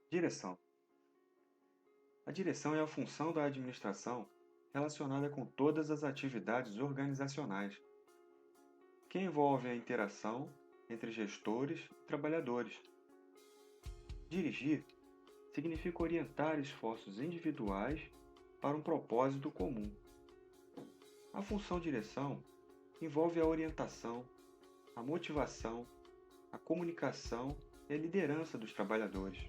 Direção. A direção é a função da administração relacionada com todas as atividades organizacionais, que envolve a interação entre gestores e trabalhadores. Dirigir significa orientar esforços individuais para um propósito comum. A função direção envolve a orientação, a motivação, a comunicação e a liderança dos trabalhadores,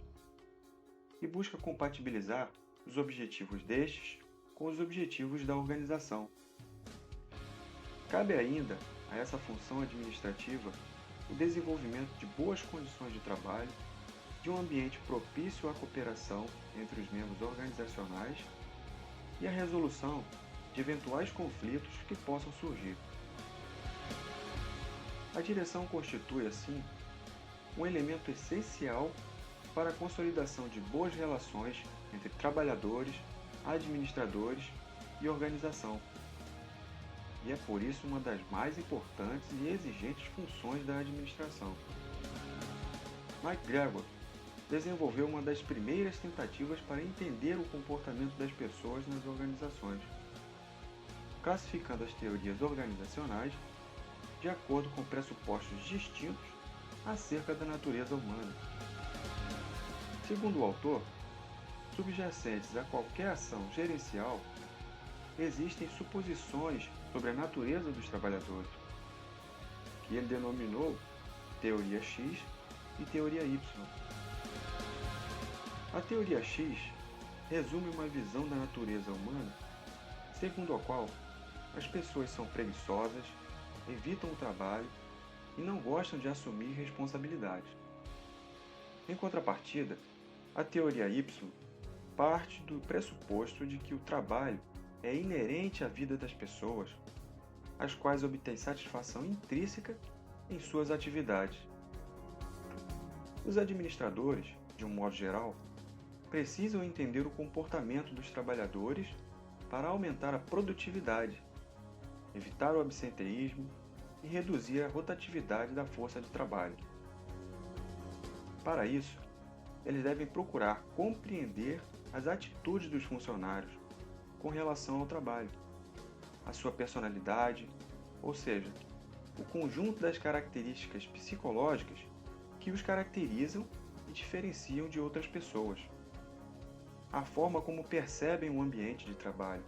e busca compatibilizar os objetivos destes com os objetivos da organização. Cabe ainda a essa função administrativa o desenvolvimento de boas condições de trabalho, de um ambiente propício à cooperação entre os membros organizacionais e a resolução de eventuais conflitos que possam surgir. A direção constitui, assim, um elemento essencial para a consolidação de boas relações entre trabalhadores, administradores e organização. E é por isso uma das mais importantes e exigentes funções da administração. MacGregor desenvolveu uma das primeiras tentativas para entender o comportamento das pessoas nas organizações, classificando as teorias organizacionais de acordo com pressupostos distintos acerca da natureza humana. Segundo o autor, subjacentes a qualquer ação gerencial, existem suposições sobre a natureza dos trabalhadores, que ele denominou teoria X e teoria Y. A teoria X resume uma visão da natureza humana segundo a qual as pessoas são preguiçosas, evitam o trabalho e não gostam de assumir responsabilidades. Em contrapartida, a teoria Y parte do pressuposto de que o trabalho é inerente à vida das pessoas, as quais obtêm satisfação intrínseca em suas atividades. Os administradores, de um modo geral, precisam entender o comportamento dos trabalhadores para aumentar a produtividade, evitar o absenteísmo e reduzir a rotatividade da força de trabalho. Para isso, eles devem procurar compreender as atitudes dos funcionários com relação ao trabalho, a sua personalidade, ou seja, o conjunto das características psicológicas que os caracterizam e diferenciam de outras pessoas, a forma como percebem o ambiente de trabalho,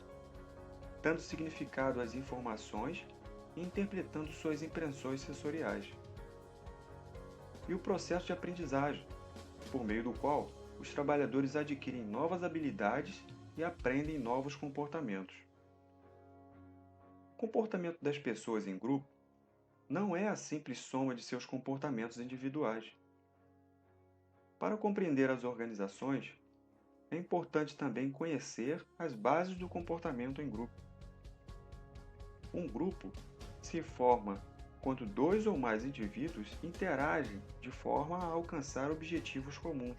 dando significado às informações e interpretando suas impressões sensoriais, e o processo de aprendizagem, por meio do qual os trabalhadores adquirem novas habilidades e aprendem novos comportamentos. O comportamento das pessoas em grupo não é a simples soma de seus comportamentos individuais. Para compreender as organizações, é importante também conhecer as bases do comportamento em grupo. Um grupo se forma quando dois ou mais indivíduos interagem de forma a alcançar objetivos comuns.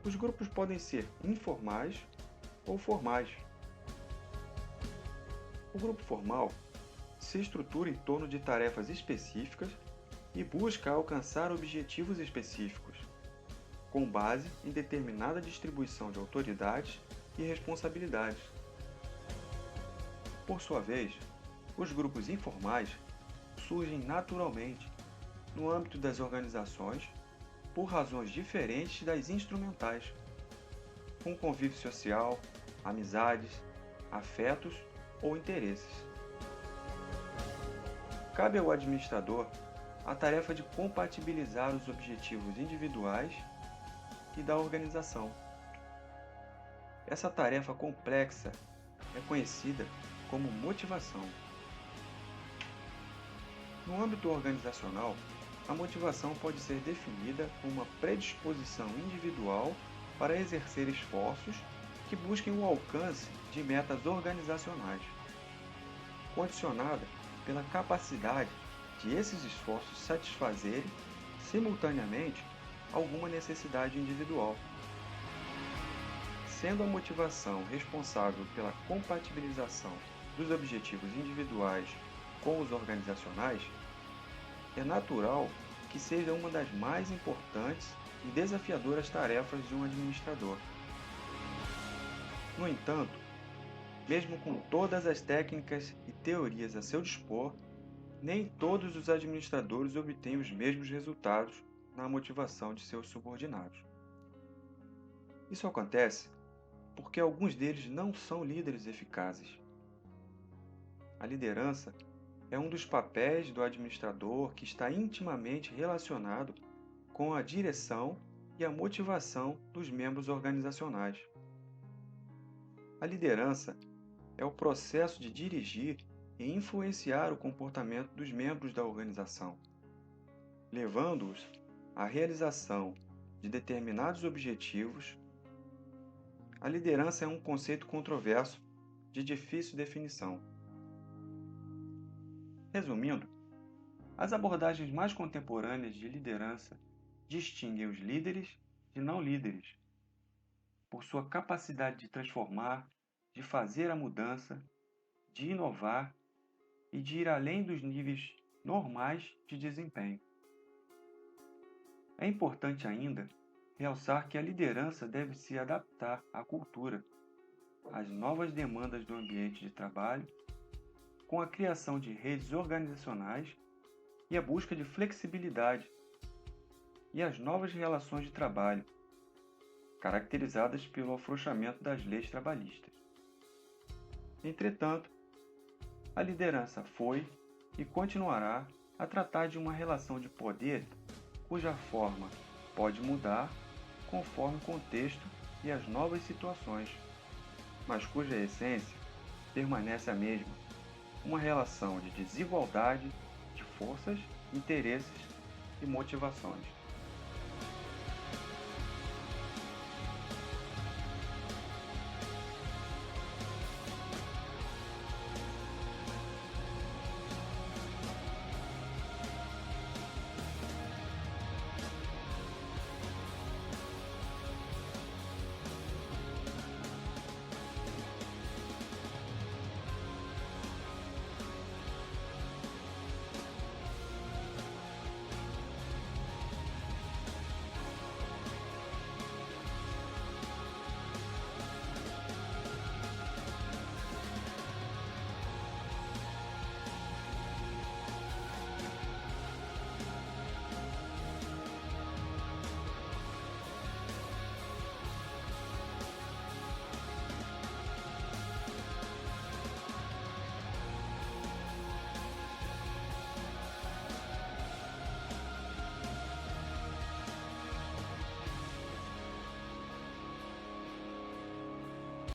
Os grupos podem ser informais ou formais. O grupo formal se estrutura em torno de tarefas específicas e busca alcançar objetivos específicos, com base em determinada distribuição de autoridades e responsabilidades. Por sua vez, os grupos informais surgem naturalmente no âmbito das organizações por razões diferentes das instrumentais, com convívio social, amizades, afetos ou interesses. Cabe ao administrador a tarefa de compatibilizar os objetivos individuais e da organização. Essa tarefa complexa é conhecida como motivação. No âmbito organizacional, a motivação pode ser definida como uma predisposição individual para exercer esforços que busquem o alcance de metas organizacionais, condicionada pela capacidade de esses esforços satisfazerem, simultaneamente, alguma necessidade individual. Sendo a motivação responsável pela compatibilização dos objetivos individuais com os organizacionais, é natural que seja uma das mais importantes e desafiadoras tarefas de um administrador. No entanto, mesmo com todas as técnicas e teorias a seu dispor, nem todos os administradores obtêm os mesmos resultados na motivação de seus subordinados. Isso acontece porque alguns deles não são líderes eficazes. A liderança é um dos papéis do administrador que está intimamente relacionado com a direção e a motivação dos membros organizacionais. A liderança é o processo de dirigir e influenciar o comportamento dos membros da organização, levando-os à realização de determinados objetivos. A liderança é um conceito controverso de difícil definição. Resumindo, as abordagens mais contemporâneas de liderança distinguem os líderes de não líderes, por sua capacidade de transformar, de fazer a mudança, de inovar e de ir além dos níveis normais de desempenho. É importante ainda realçar que a liderança deve se adaptar à cultura, às novas demandas do ambiente de trabalho, com a criação de redes organizacionais e a busca de flexibilidade e as novas relações de trabalho, caracterizadas pelo afrouxamento das leis trabalhistas. Entretanto, a liderança foi e continuará a tratar de uma relação de poder cuja forma pode mudar conforme o contexto e as novas situações, mas cuja essência permanece a mesma, uma relação de desigualdade de forças, interesses e motivações.